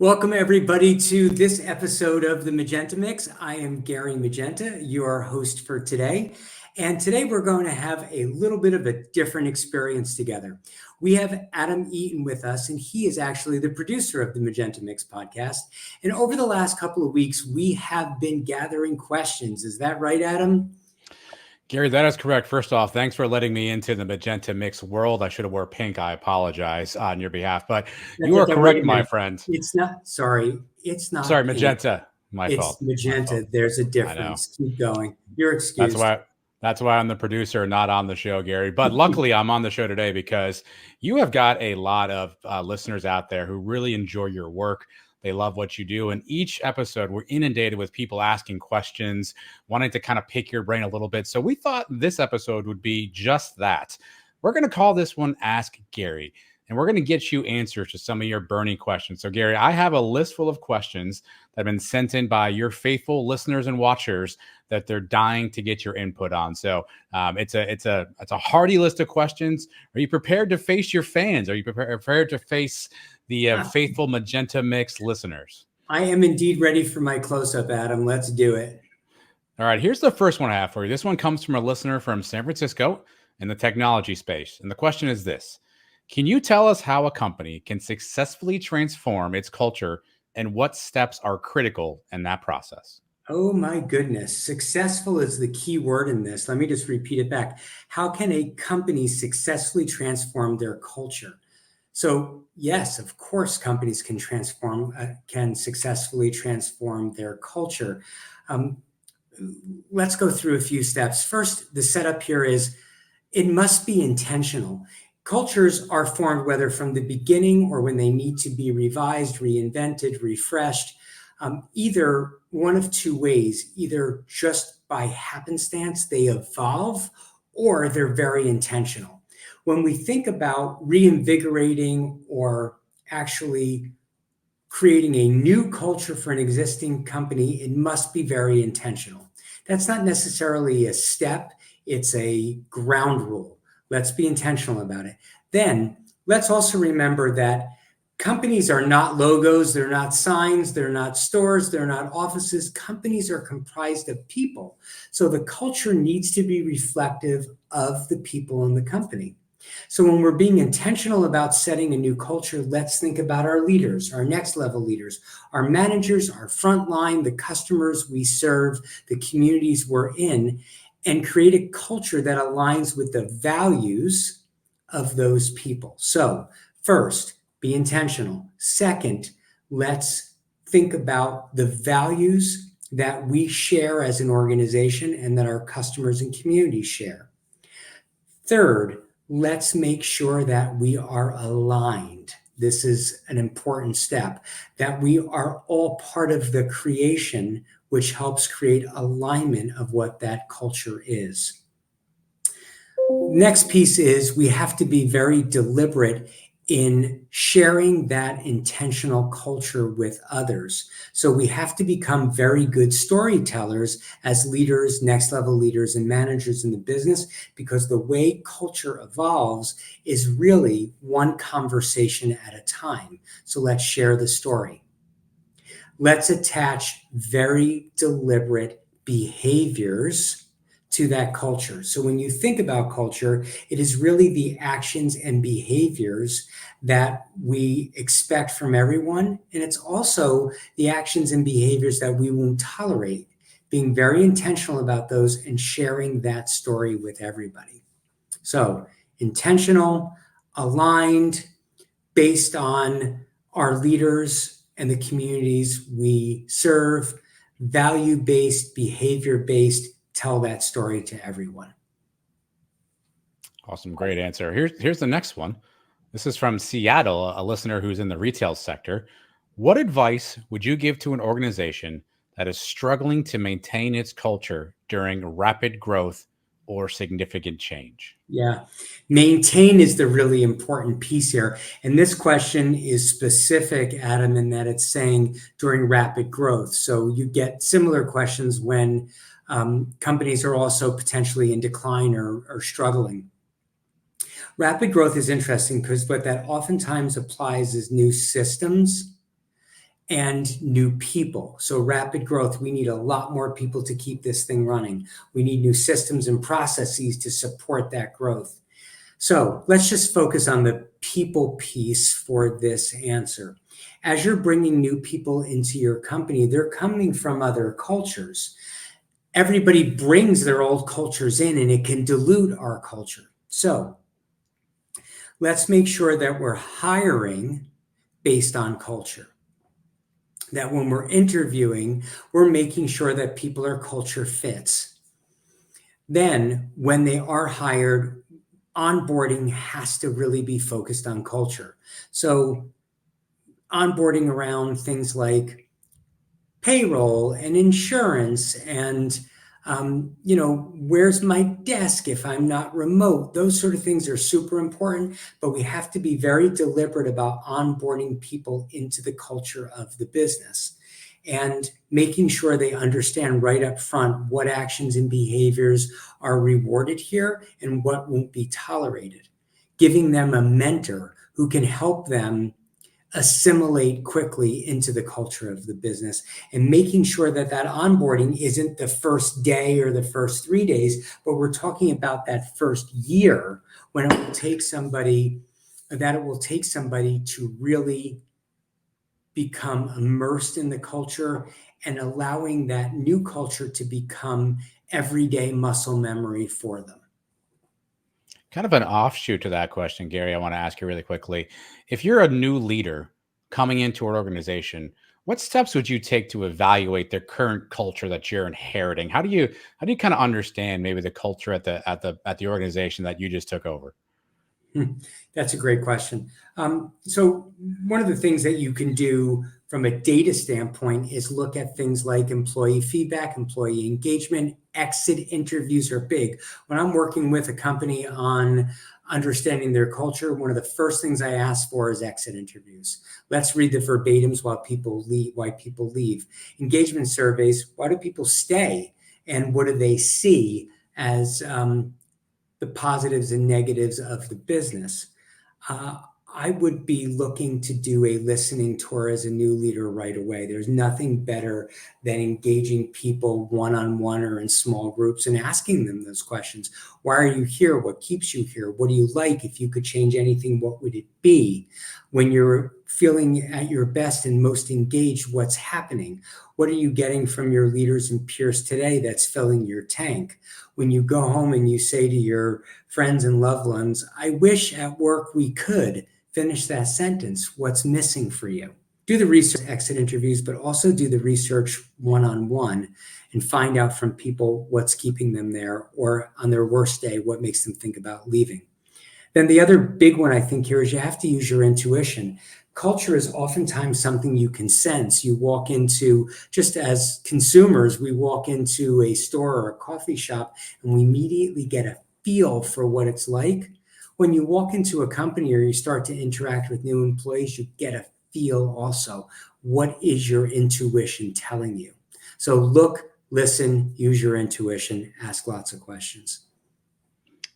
Welcome, everybody, to this episode of the Magenta Mix. I am Gary Magenta, your host for today. And today we're going to have a little bit of a different experience together. We have Adam Eaton with us, and he is actually the producer of the Magenta Mix podcast. And over the last couple of weeks, we have been gathering questions. Is that right, Adam? Gary, that is correct. First off, thanks for letting me into the Magenta Mix world. I should have wore pink. I apologize on your behalf, but you are correct, my friend. It's not, sorry, it's not Sorry, pink. Magenta. My It's fault. Magenta. There's a difference. Keep going. You're excused. That's why I'm the producer, not on the show, Gary. But luckily, I'm on the show today because you have got a lot of listeners out there who really enjoy your work. They love what you do. And each episode, we're inundated with people asking questions, wanting to kind of pick your brain a little bit. So we thought this episode would be just that. We're going to call this one Ask Gary. And we're going to get you answers to some of your burning questions. So, Gary, I have a list full of questions that have been sent in by your faithful listeners and watchers that they're dying to get your input on. So it's a hearty list of questions. Are you prepared to face your fans? Are you prepared to face the faithful Magenta Mix listeners? I am indeed ready for my close-up, Adam. Let's do it. All right, here's the first one I have for you. This one comes from a listener from San Francisco in the technology space. And the question is this: can you tell us how a company can successfully transform its culture and what steps are critical in that process? Oh my goodness. Successful is the key word in this. Let me just repeat it back. How can a company successfully transform their culture? So yes, of course, companies can successfully transform their culture. Let's go through a few steps. First, the setup here is it must be intentional. Cultures are formed whether from the beginning or when they need to be revised, reinvented, refreshed, either one of two ways. Either just by happenstance they evolve, or they're very intentional. When we think about reinvigorating or actually creating a new culture for an existing company, it must be very intentional. That's not necessarily a step, it's a ground rule. Let's be intentional about it. Then let's also remember that companies are not logos, they're not signs, they're not stores, they're not offices. Companies are comprised of people. So the culture needs to be reflective of the people in the company. So when we're being intentional about setting a new culture, let's think about our leaders, our next level leaders, our managers, our frontline, the customers we serve, the communities we're in, and create a culture that aligns with the values of those people. So first, be intentional. Second, let's think about the values that we share as an organization and that our customers and communities share. Third, let's make sure that we are aligned. This is an important step, that we are all part of the creation, which helps create alignment of what that culture is. Next piece is we have to be very deliberate in sharing that intentional culture with others. So we have to become very good storytellers as leaders, next level leaders, and managers in the business, because the way culture evolves is really one conversation at a time. So let's share the story. Let's attach very deliberate behaviors to that culture. So when you think about culture, it is really the actions and behaviors that we expect from everyone. And it's also the actions and behaviors that we won't tolerate, being very intentional about those and sharing that story with everybody. So intentional, aligned, based on our leaders and the communities we serve, value-based, behavior-based, tell that story to everyone. Awesome. Great answer. Here's the next one. This is from Seattle, a listener who's in the retail sector. What advice would you give to an organization that is struggling to maintain its culture during rapid growth or significant change? Yeah, maintain is the really important piece here. And this question is specific, Adam, in that it's saying during rapid growth. So you get similar questions when companies are also potentially in decline or struggling. Rapid growth is interesting because what that oftentimes applies is new systems and new people. So rapid growth, we need a lot more people to keep this thing running. We need new systems and processes to support that growth. So let's just focus on the people piece for this answer. As you're bringing new people into your company, they're coming from other cultures. Everybody brings their old cultures in, and it can dilute our culture. So let's make sure that we're hiring based on culture. That when we're interviewing, we're making sure that people are culture fits. Then when they are hired, onboarding has to really be focused on culture. So onboarding around things like payroll and insurance and where's my desk if I'm not remote? Those sort of things are super important, but we have to be very deliberate about onboarding people into the culture of the business and making sure they understand right up front what actions and behaviors are rewarded here and what won't be tolerated. Giving them a mentor who can help them assimilate quickly into the culture of the business, and making sure that that onboarding isn't the first day or the first 3 days, but we're talking about that first year when it will take somebody to really become immersed in the culture and allowing that new culture to become everyday muscle memory for them. Kind of an offshoot to that question, Gary, I want to ask you really quickly. If you're a new leader coming into an organization, what steps would you take to evaluate the current culture that you're inheriting? How do you kind of understand maybe the culture at the organization that you just took over? That's a great question. So one of the things that you can do from a data standpoint is look at things like employee feedback, employee engagement. Exit interviews are big. When I'm working with a company on understanding their culture, one of the first things I ask for is exit interviews. Let's read the verbatims while people leave, why people leave. Engagement surveys, why do people stay? And what do they see as the positives and negatives of the business? I would be looking to do a listening tour as a new leader right away. There's nothing better than engaging people one-on-one or in small groups and asking them those questions. Why are you here? What keeps you here? What do you like? If you could change anything, what would it be? When you're feeling at your best and most engaged, what's happening? What are you getting from your leaders and peers today that's filling your tank? When you go home and you say to your friends and loved ones, I wish at work we could finish that sentence. What's missing for you? Do the research, exit interviews, but also do the research one-on-one and find out from people what's keeping them there, or on their worst day, what makes them think about leaving. Then the other big one I think here is you have to use your intuition. Culture is oftentimes something you can sense. You walk into, just as consumers, we walk into a store or a coffee shop and we immediately get a feel for what it's like. When you walk into a company or you start to interact with new employees, you get a feel also. What is your intuition telling you? So look, listen, use your intuition, ask lots of questions.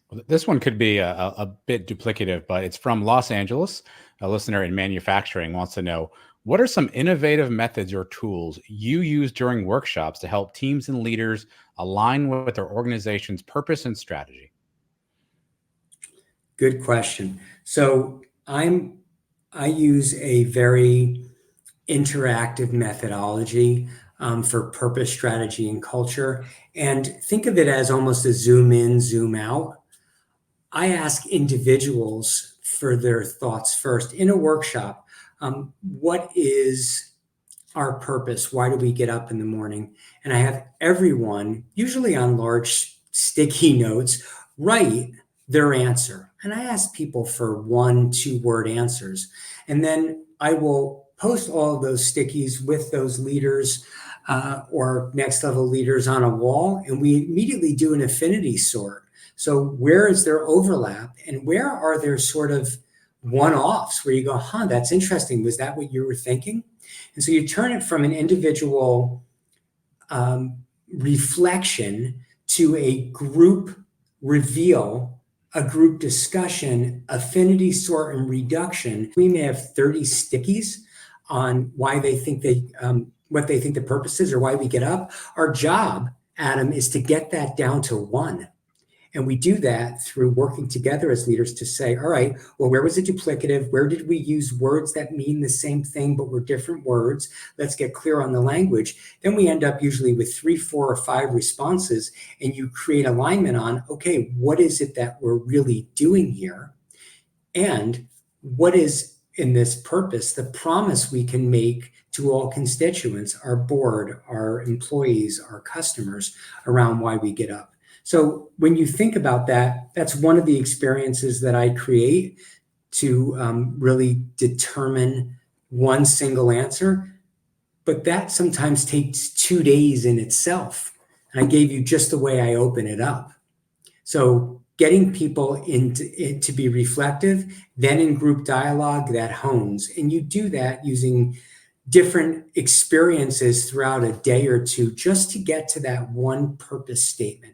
Well, this one could be a bit duplicative, but it's from Los Angeles. A listener in manufacturing wants to know, what are some innovative methods or tools you use during workshops to help teams and leaders align with their organization's purpose and strategy? Good question. So I use a very interactive methodology for purpose, strategy, and culture. And think of it as almost a zoom in, zoom out. I ask individuals for their thoughts first in a workshop. What is our purpose? Why do we get up in the morning? And I have everyone, usually on large sticky notes, write their answer. And I ask people for 1-2 word answers. And then I will post all of those stickies with those leaders or next level leaders on a wall. And we immediately do an affinity sort. So where is there overlap and where are there sort of one-offs where you go, that's interesting. Was that what you were thinking? And so you turn it from an individual reflection to a group reveal, a group discussion, affinity sort and reduction. We may have 30 stickies. on why they think what they think the purpose is or why we get up. Our job, Adam, is to get that down to one. And we do that through working together as leaders to say, all right, well, where was it duplicative? Where did we use words that mean the same thing, but were different words? Let's get clear on the language. Then we end up usually with 3, 4, or 5 responses, and you create alignment on, okay, what is it that we're really doing here? And what is in this purpose, the promise we can make to all constituents, our board, our employees, our customers, around why we get up. So when you think about that, that's one of the experiences that I create to really determine one single answer. But that sometimes takes 2 days in itself. And I gave you just the way I open it up. So getting people to be reflective, then in group dialogue, that hones. And you do that using different experiences throughout a day or two just to get to that one purpose statement.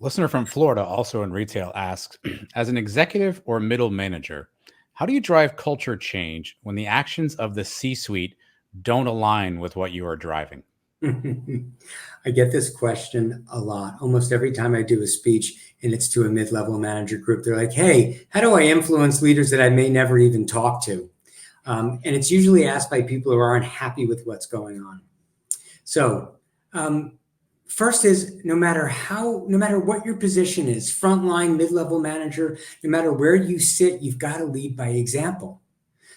Listener from Florida, also in retail, asks, as an executive or middle manager, how do you drive culture change when the actions of the C-suite don't align with what you are driving? I get this question a lot. Almost every time I do a speech and it's to a mid-level manager group, they're like, hey, how do I influence leaders that I may never even talk to? And it's usually asked by people who aren't happy with what's going on. So first is no matter what your position is, frontline, mid-level manager, no matter where you sit, you've got to lead by example.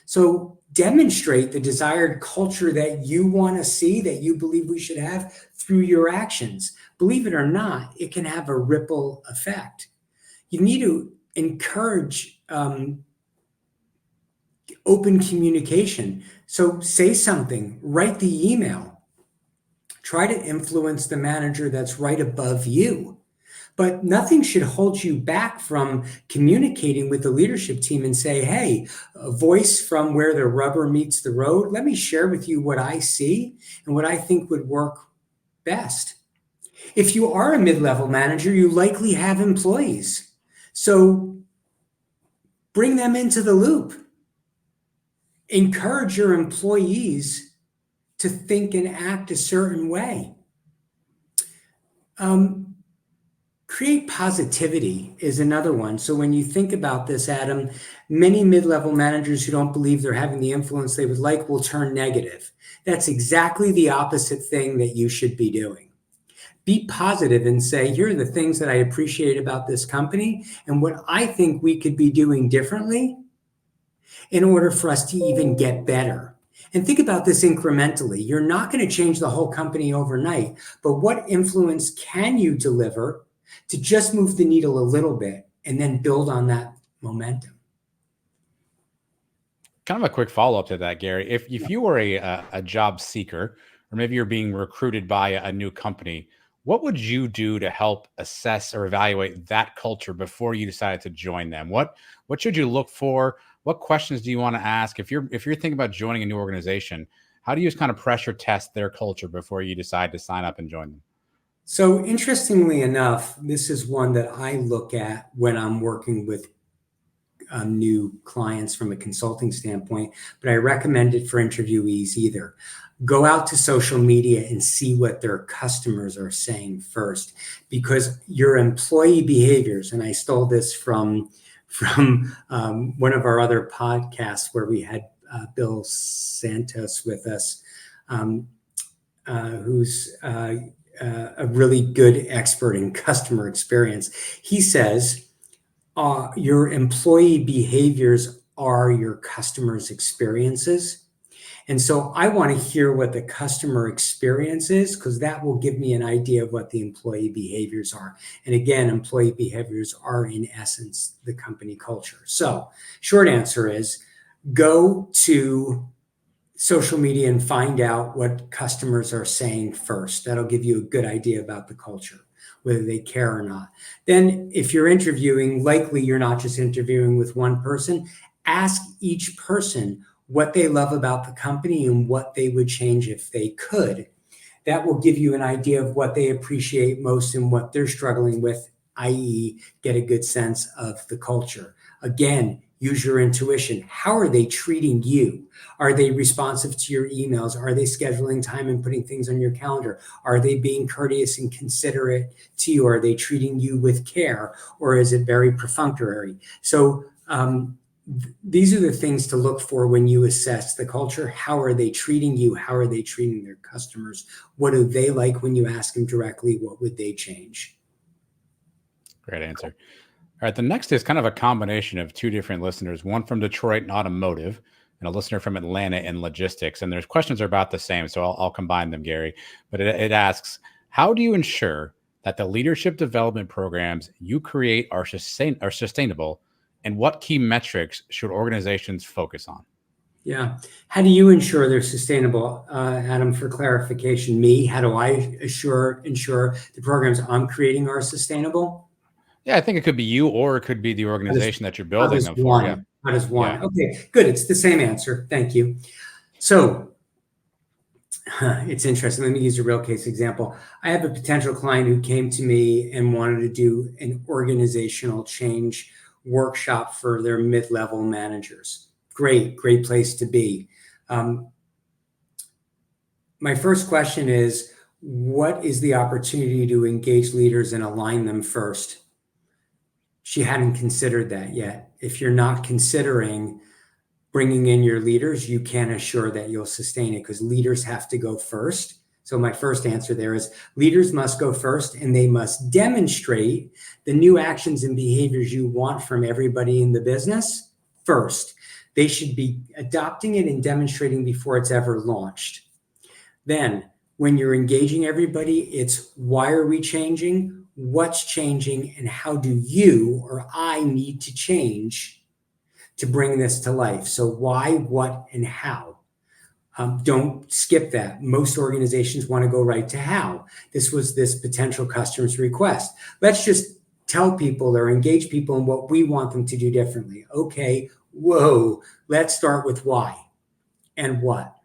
So demonstrate the desired culture that you want to see, that you believe we should have through your actions. Believe it or not, it can have a ripple effect. You need to encourage open communication. So say something, write the email. Try to influence the manager that's right above you. But nothing should hold you back from communicating with the leadership team and say, hey, a voice from where the rubber meets the road, let me share with you what I see and what I think would work best. If you are a mid-level manager, you likely have employees. So bring them into the loop. Encourage your employees to think and act a certain way. Create positivity is another one. So when you think about this, Adam, many mid-level managers who don't believe they're having the influence they would like will turn negative. That's exactly the opposite thing that you should be doing. Be positive and say, here are the things that I appreciate about this company and what I think we could be doing differently in order for us to even get better. And think about this incrementally. You're not going to change the whole company overnight, but what influence can you deliver to just move the needle a little bit and then build on that momentum? Kind of a quick follow-up to that, Gary. If you were a job seeker, or maybe you're being recruited by a new company, what would you do to help assess or evaluate that culture before you decided to join them? What should you look for? What questions do you want to ask? If you're thinking about joining a new organization, how do you just kind of pressure test their culture before you decide to sign up and join them? So interestingly enough, this is one that I look at when I'm working with new clients from a consulting standpoint, but I recommend it for interviewees either. Go out to social media and see what their customers are saying first, because your employee behaviors, and I stole this from one of our other podcasts where we had Bill Santos with us, who's a really good expert in customer experience. He says, your employee behaviors are your customers' experiences. And so I want to hear what the customer experience is, because that will give me an idea of what the employee behaviors are. And again, employee behaviors are in essence the company culture. So short answer is go to social media and find out what customers are saying first. That'll give you a good idea about the culture, whether they care or not. Then if you're interviewing, likely you're not just interviewing with one person. Ask each person what they love about the company and what they would change if they could. That will give you an idea of what they appreciate most and what they're struggling with, i.e., get a good sense of the culture. Again, use your intuition. How are they treating you? Are they responsive to your emails? Are they scheduling time and putting things on your calendar? Are they being courteous and considerate to you? Are they treating you with care, or is it very perfunctory? So these are the things to look for when you assess the culture. How are they treating you? How are they treating their customers? What do they like when you ask them directly? What would they change? Great answer. All right. The next is kind of a combination of two different listeners, one from Detroit and automotive and a listener from Atlanta and logistics. And their questions are about the same. So I'll combine them, Gary. But it asks, how do you ensure that the leadership development programs you create are sustainable? And what key metrics should organizations focus on? Yeah. How do you ensure they're sustainable? Adam, for clarification, me, how do I ensure the programs I'm creating are sustainable? Yeah, I think it could be you, or it could be the organization that you're building them for. Yeah. How does one? Okay, good. It's the same answer. Thank you. So it's interesting. Let me use a real case example. I have a potential client who came to me and wanted to do an organizational change workshop for their mid-level managers. Great place to be. My first question is, what is the opportunity to engage leaders and align them first? She hadn't considered that yet. If you're not considering bringing in your leaders, you can't assure that you'll sustain it, because leaders have to go first. So my first answer there is leaders must go first, and they must demonstrate the new actions and behaviors you want from everybody in the business first. They should be adopting it and demonstrating before it's ever launched. Then when you're engaging everybody, it's why are we changing? What's changing? And how do you or I need to change to bring this to life? So why, what, and how. Don't skip that. Most organizations want to go right to how. This was this potential customer's request. Let's just tell people or engage people in what we want them to do differently. Okay, whoa, let's start with why and what.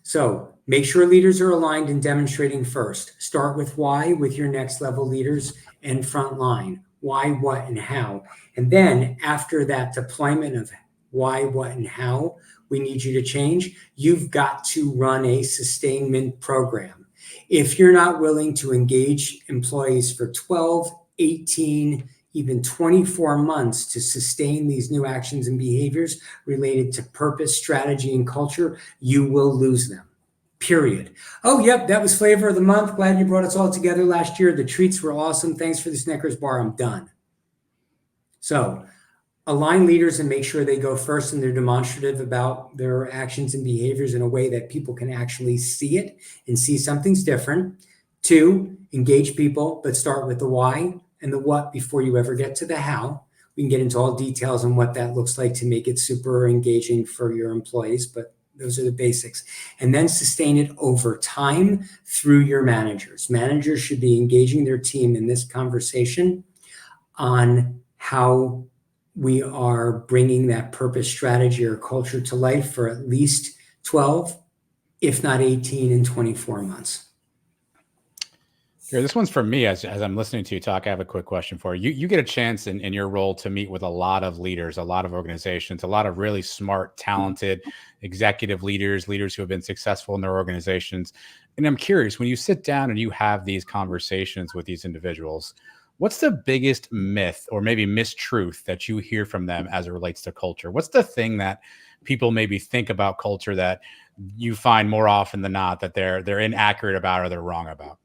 So make sure leaders are aligned and demonstrating first. Start with why with your next level leaders and frontline. Why, what, and how. And then after that deployment of why, what, and how we need you to change, you've got to run a sustainment program. If you're not willing to engage employees for 12, 18, even 24 months to sustain these new actions and behaviors related to purpose, strategy, and culture, you will lose them. Period. Oh, yep, that was flavor of the month. Glad you brought us all together last year. The treats were awesome. Thanks for the Snickers bar. I'm done. So align leaders and make sure they go first and they're demonstrative about their actions and behaviors in a way that people can actually see it and see something's different. 2, engage people, but start with the why and the what before you ever get to the how. We can get into all details on what that looks like to make it super engaging for your employees, but those are the basics. And then sustain it over time through your managers. Managers should be engaging their team in this conversation on how we are bringing that purpose, strategy, or culture to life for at least 12, if not 18 and 24 months. Here, this one's for me. As I'm listening to you talk, I have a quick question for you. You get a chance in your role to meet with a lot of leaders, a lot of organizations, a lot of really smart, talented executive leaders who have been successful in their organizations. And I'm curious, when you sit down and you have these conversations with these individuals, what's the biggest myth or maybe mistruth that you hear from them as it relates to culture? What's the thing that people maybe think about culture that you find more often than not that they're inaccurate about or they're wrong about?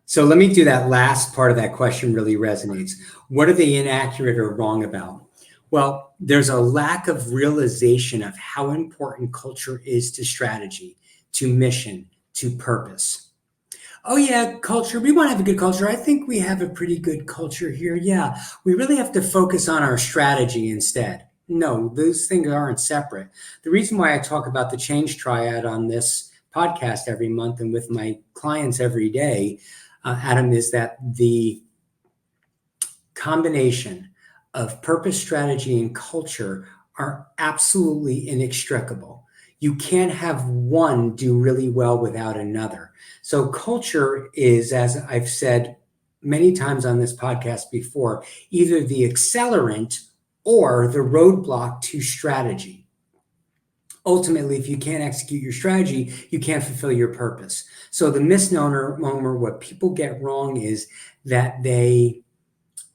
So let me do that last part of that question really resonates. What are they inaccurate or wrong about? Well, there's a lack of realization of how important culture is to strategy, to mission, to purpose. Oh yeah, culture. We want to have a good culture. I think we have a pretty good culture here. Yeah, we really have to focus on our strategy instead. No, those things aren't separate. The reason why I talk about the change triad on this podcast every month and with my clients every day, Adam, is that the combination of purpose, strategy, and culture are absolutely inextricable. You can't have one do really well without another. So culture is, as I've said many times on this podcast before, either the accelerant or the roadblock to strategy. Ultimately, if you can't execute your strategy, you can't fulfill your purpose. So the misnomer, what people get wrong is that they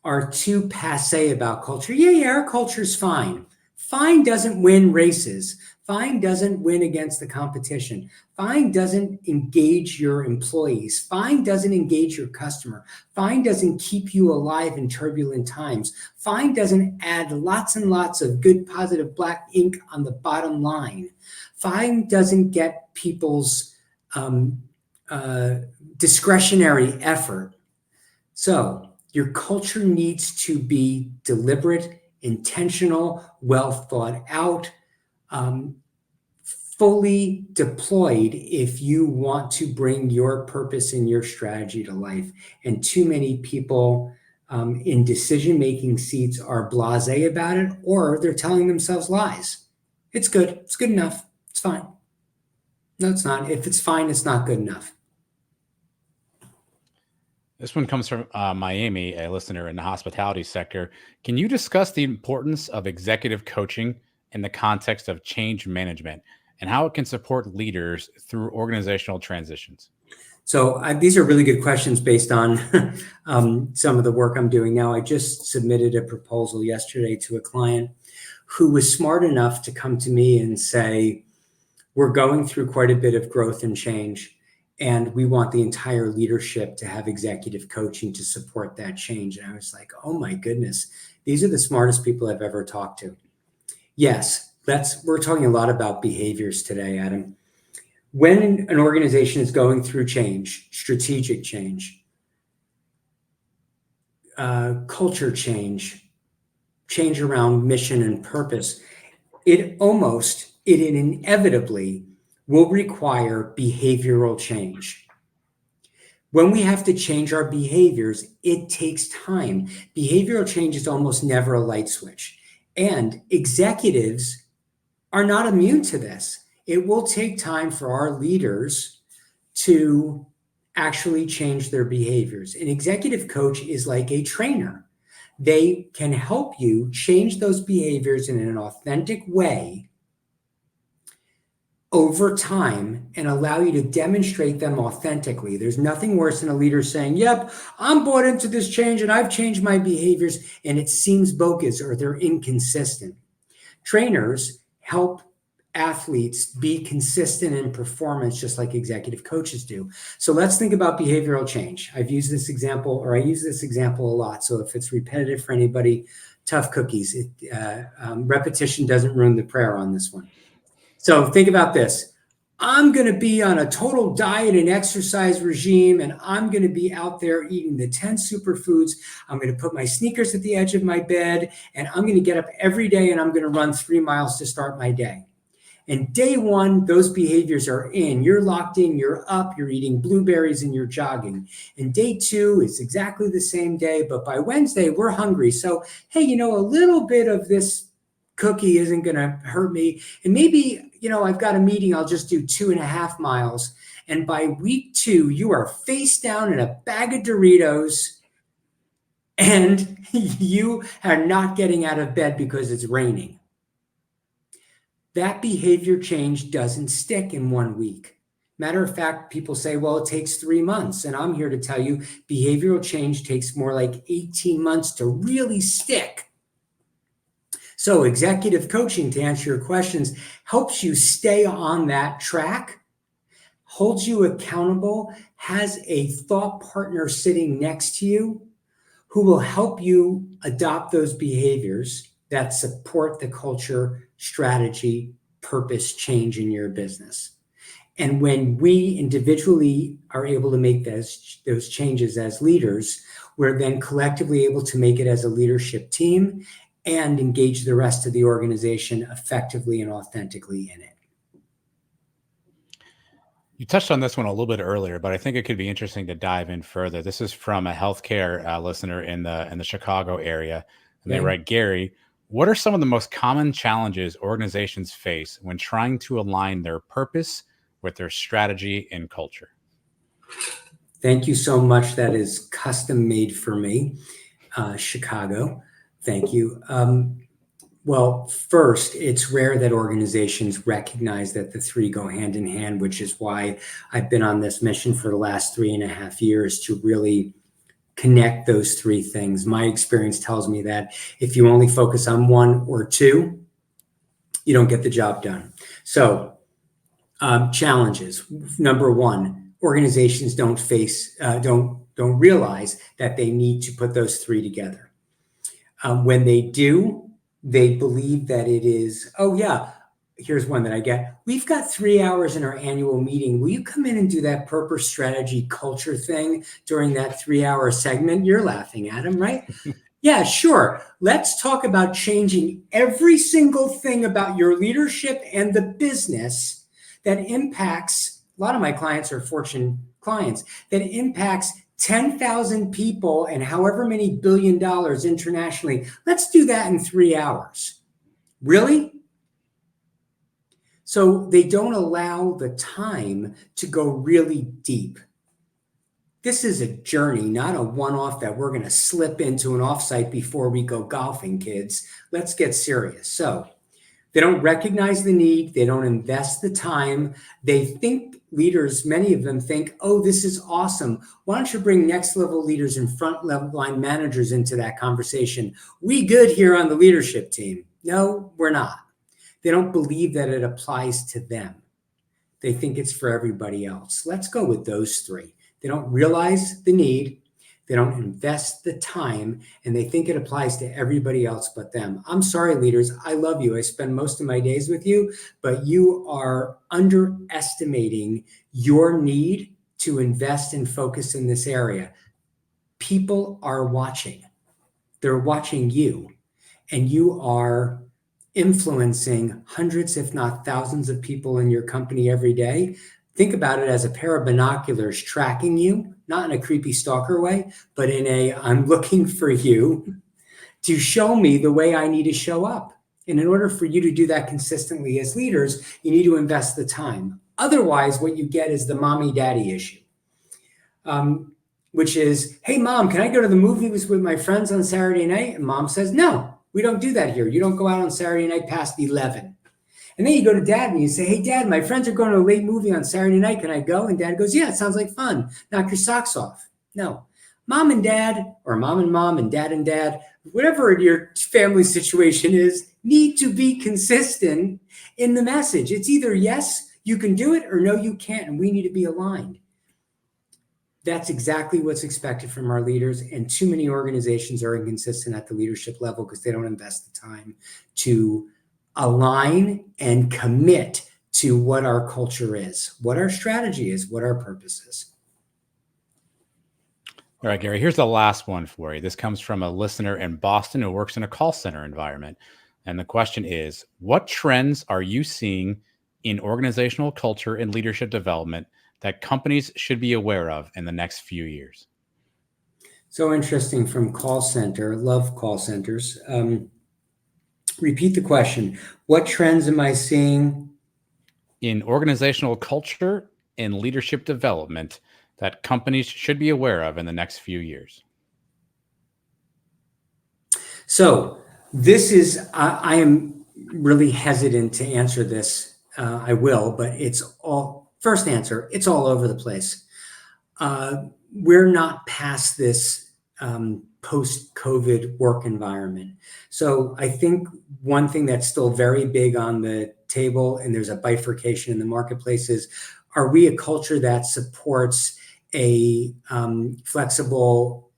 are too passé about culture. Yeah, our culture's fine. Fine doesn't win races. Fine doesn't win against the competition. Fine doesn't engage your employees. Fine doesn't engage your customer. Fine doesn't keep you alive in turbulent times. Fine doesn't add lots and lots of good, positive black ink on the bottom line. Fine doesn't get people's discretionary effort. So your culture needs to be deliberate, intentional, well thought out, fully deployed if you want to bring your purpose and your strategy to life. And too many people in decision-making seats are blasé about it, or they're telling themselves lies. It's good. It's good enough. It's fine. No, it's not. If it's fine, it's not good enough. This one comes from Miami, a listener in the hospitality sector. Can you discuss the importance of executive coaching in the context of change management and how it can support leaders through organizational transitions? So these are really good questions based on some of the work I'm doing now. I just submitted a proposal yesterday to a client who was smart enough to come to me and say, we're going through quite a bit of growth and change, and we want the entire leadership to have executive coaching to support that change. And I was like, oh my goodness, these are the smartest people I've ever talked to. Yes, we're talking a lot about behaviors today, Adam. When an organization is going through change, strategic change, culture change around mission and purpose, it inevitably will require behavioral change. When we have to change our behaviors, it takes time. Behavioral change is almost never a light switch. And executives are not immune to this. It will take time for our leaders to actually change their behaviors. An executive coach is like a trainer. They can help you change those behaviors in an authentic way over time and allow you to demonstrate them authentically. There's nothing worse than a leader saying, yep, I'm bought into this change and I've changed my behaviors, and it seems bogus or they're inconsistent. Trainers help athletes be consistent in performance, just like executive coaches do. So let's think about behavioral change. I use this example a lot. So if it's repetitive for anybody, tough cookies. Repetition doesn't ruin the prayer on this one. So think about this. I'm going to be on a total diet and exercise regime, and I'm going to be out there eating the 10 superfoods. I'm going to put my sneakers at the edge of my bed, and I'm going to get up every day and I'm going to run 3 miles to start my day. And day one, those behaviors are in. You're locked in, you're up, you're eating blueberries, and you're jogging. And day two is exactly the same day, but by Wednesday, we're hungry. So, hey, a little bit of this cookie isn't going to hurt me. And maybe, I've got a meeting, I'll just do 2.5 miles. And by week 2, you are face down in a bag of Doritos and you are not getting out of bed because it's raining. That behavior change doesn't stick in 1 week. Matter of fact, people say, well, it takes 3 months. And I'm here to tell you, behavioral change takes more like 18 months to really stick. So executive coaching, to answer your questions, helps you stay on that track, holds you accountable, has a thought partner sitting next to you who will help you adopt those behaviors that support the culture, strategy, purpose change in your business. And when we individually are able to make those changes as leaders, we're then collectively able to make it as a leadership team and engage the rest of the organization effectively and authentically in it. You touched on this one a little bit earlier, but I think it could be interesting to dive in further. This is from a healthcare listener in the Chicago area, and they write, Gary, what are some of the most common challenges organizations face when trying to align their purpose with their strategy and culture? Thank you so much. That is custom made for me, Chicago. Thank you. Well, first, it's rare that organizations recognize that the three go hand in hand, which is why I've been on this mission for the last 3.5 years to really connect those three things. My experience tells me that if you only focus on one or two, you don't get the job done. So, challenges. Number one, organizations don't realize that they need to put those three together. When they do, they believe that it is, oh yeah, here's one that I get. We've got 3 hours in our annual meeting. Will you come in and do that purpose, strategy, culture thing during that 3 hour segment? You're laughing at him, right? Yeah, sure. Let's talk about changing every single thing about your leadership and the business that impacts, a lot of my clients are Fortune clients, that impacts 10,000 people and however many $1 billion internationally. Let's do that in 3 hours. Really? So they don't allow the time to go really deep. This is a journey, not a one-off that we're going to slip into an offsite before we go golfing, kids. Let's get serious. So they don't recognize the need. They don't invest the time. They think, leaders, many of them think, oh, this is awesome. Why don't you bring next level leaders and front level line managers into that conversation? We good here on the leadership team. No, we're not. They don't believe that it applies to them. They think it's for everybody else. Let's go with those three. They don't realize the need. They don't invest the time, and they think it applies to everybody else but them. I'm sorry, leaders. I love you. I spend most of my days with you, but you are underestimating your need to invest and focus in this area. People are watching. They're watching you, and you are influencing hundreds, if not thousands of people in your company every day. Think about it as a pair of binoculars tracking you, not in a creepy stalker way, but in a, I'm looking for you to show me the way I need to show up. And in order for you to do that consistently as leaders, you need to invest the time. Otherwise, what you get is the mommy daddy issue, which is, hey, mom, can I go to the movies with my friends on Saturday night? And mom says, no, we don't do that here. You don't go out on Saturday night past 11. And then you go to dad and you say, hey, dad, my friends are going to a late movie on Saturday night. Can I go? And dad goes, yeah, it sounds like fun. Knock your socks off. No. Mom and dad, or mom and dad, whatever your family situation is, need to be consistent in the message. It's either yes, you can do it, or no, you can't. And we need to be aligned. That's exactly what's expected from our leaders. And too many organizations are inconsistent at the leadership level because they don't invest the time to align and commit to what our culture is, what our strategy is, what our purpose is. All right, Gary, here's the last one for you. This comes from a listener in Boston who works in a call center environment. And the question is, what trends are you seeing in organizational culture and leadership development that companies should be aware of in the next few years? So interesting from call center. Love call centers. Repeat the question. What trends am I seeing in organizational culture and leadership development that companies should be aware of in the next few years? So this is, I am really hesitant to answer this. I will, but it's all, first answer, it's all over the place. We're not past this post-COVID work environment. So I think one thing that's still very big on the table, and there's a bifurcation in the marketplace, is, are we a culture that supports a flexible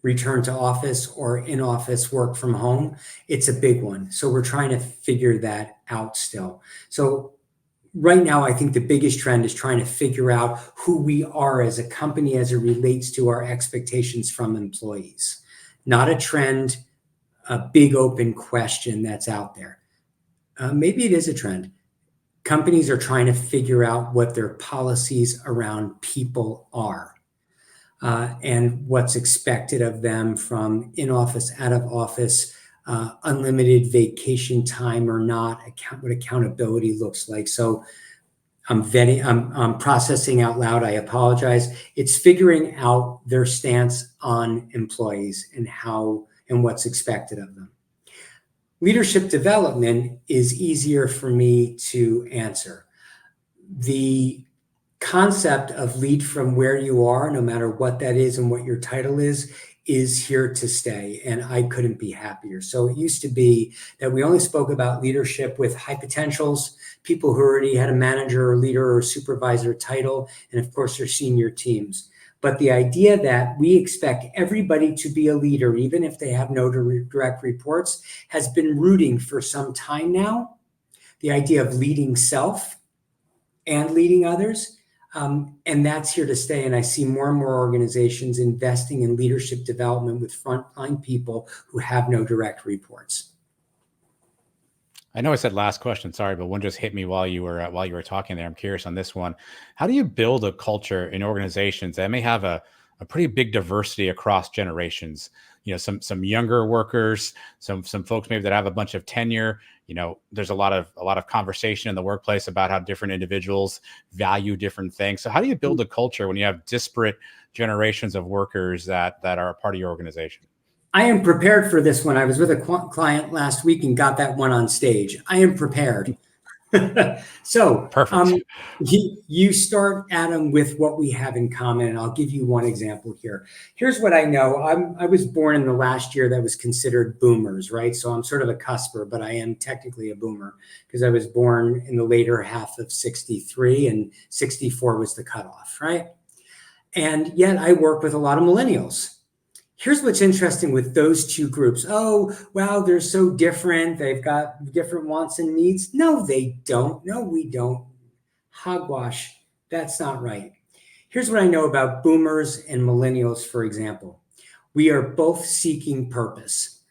return to office or in-office work from home? It's a big one. So we're trying to figure that out still. So right now, I think the biggest trend is trying to figure out who we are as a company as it relates to our expectations from employees. Not a trend, a big open question that's out there. Maybe it is a trend. Companies are trying to figure out what their policies around people are, and what's expected of them from in-office, out of office, unlimited vacation time or not, what accountability looks like. So I'm processing out loud. I apologize. It's figuring out their stance on employees and how and what's expected of them. Leadership development is easier for me to answer. The concept of lead from where you are, no matter what that is and what your title is here to stay. And I couldn't be happier. So it used to be that we only spoke about leadership with high potentials, people who already had a manager or leader or supervisor title, and of course, their senior teams. But the idea that we expect everybody to be a leader, even if they have no direct reports, has been rooting for some time now. The idea of leading self and leading others. And that's here to stay. And I see more and more organizations investing in leadership development with frontline people who have no direct reports. I know I said last question, sorry, but one just hit me while you were talking there. I'm curious on this one. How do you build a culture in organizations that may have a pretty big diversity across generations? You know, some younger workers, some folks maybe that have a bunch of tenure. You know, there's a lot of conversation in the workplace about how different individuals value different things. So how do you build a culture when you have disparate generations of workers that are a part of your organization? I am prepared for this one. I was with a client last week and got that one on stage. I am prepared. So Perfect. you start, Adam, with what we have in common, and I'll give you one example here. Here's what I know. I was born in the last year that was considered boomers, right? So I'm sort of a cusper, but I am technically a boomer because I was born in the later half of 63 and 64 was the cutoff, right? And yet I work with a lot of millennials. Here's what's interesting with those two groups. Oh, wow, they're so different. They've got different wants and needs. No, they don't. No, we don't. Hogwash. That's not right. Here's what I know about boomers and millennials, for example. We are both seeking purpose.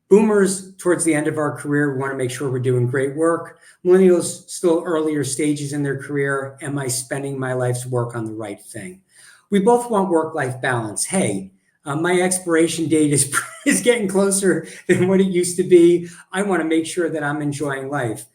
Boomers, towards the end of our career, we want to make sure we're doing great work. Millennials, still earlier stages in their career. Am I spending my life's work on the right thing? We both want work-life balance. Hey, my expiration date is getting closer than what it used to be. I want to make sure that I'm enjoying life.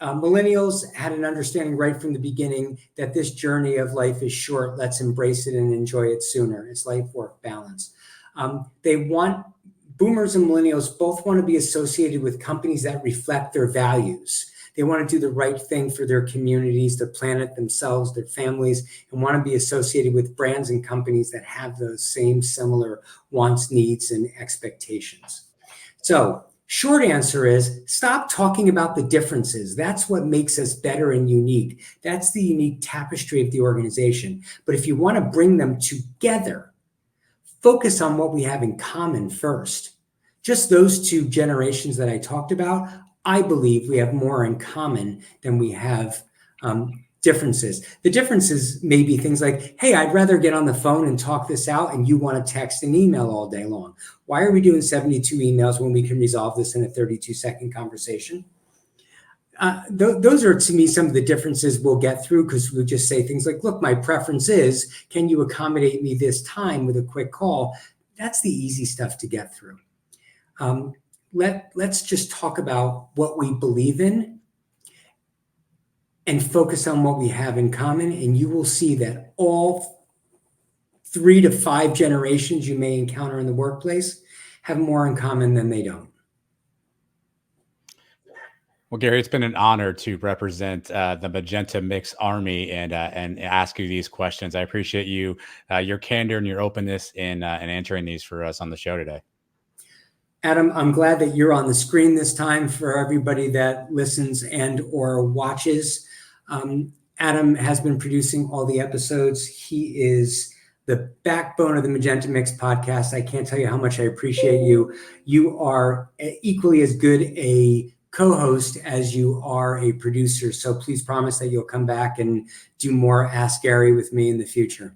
Millennials had an understanding right from the beginning that this journey of life is short. Let's embrace it and enjoy it sooner. It's life-work balance. Boomers and millennials both want to be associated with companies that reflect their values. They want to do the right thing for their communities, the planet, themselves, their families, and want to be associated with brands and companies that have those same similar wants, needs, and expectations. So, short answer is stop talking about the differences. That's what makes us better and unique. That's the unique tapestry of the organization. But if you want to bring them together, focus on what we have in common first. Just those two generations that I talked about, I believe we have more in common than we have differences. The differences may be things like, hey, I'd rather get on the phone and talk this out, and you want to text and email all day long. Why are we doing 72 emails when we can resolve this in a 32-second conversation? Those are, to me, some of the differences we'll get through because we'll just say things like, look, my preference is, can you accommodate me this time with a quick call? That's the easy stuff to get through. Let's just talk about what we believe in and focus on what we have in common, and you will see that all 3 to 5 generations you may encounter in the workplace have more in common than they don't. Well, Gary, it's been an honor to represent the Magenta Mix Army and ask you these questions. I appreciate you, your candor and your openness in answering these for us on the show today. Adam, I'm glad that you're on the screen this time for everybody that listens and or watches. Adam has been producing all the episodes. He is the backbone of the Magenta Mix podcast. I can't tell you how much I appreciate you. You are equally as good a co-host as you are a producer. So please promise that you'll come back and do more Ask Gary with me in the future.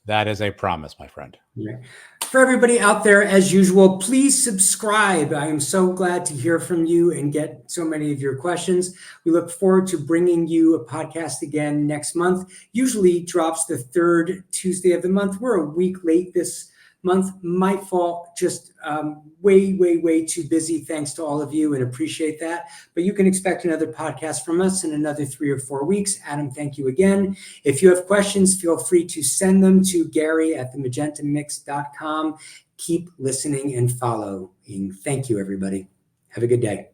That is a promise, my friend. Yeah. For everybody out there, as usual, please subscribe. I am so glad to hear from you and get so many of your questions. We look forward to bringing you a podcast again next month. Usually drops the 3rd Tuesday of the month. We're a week late this month. My fault, just way too busy. Thanks to all of you and appreciate that. But you can expect another podcast from us in another 3 or 4 weeks. Adam, thank you again. If you have questions, feel free to send them to Gary@themagentamix.com. Keep listening and following. Thank you, everybody. Have a good day.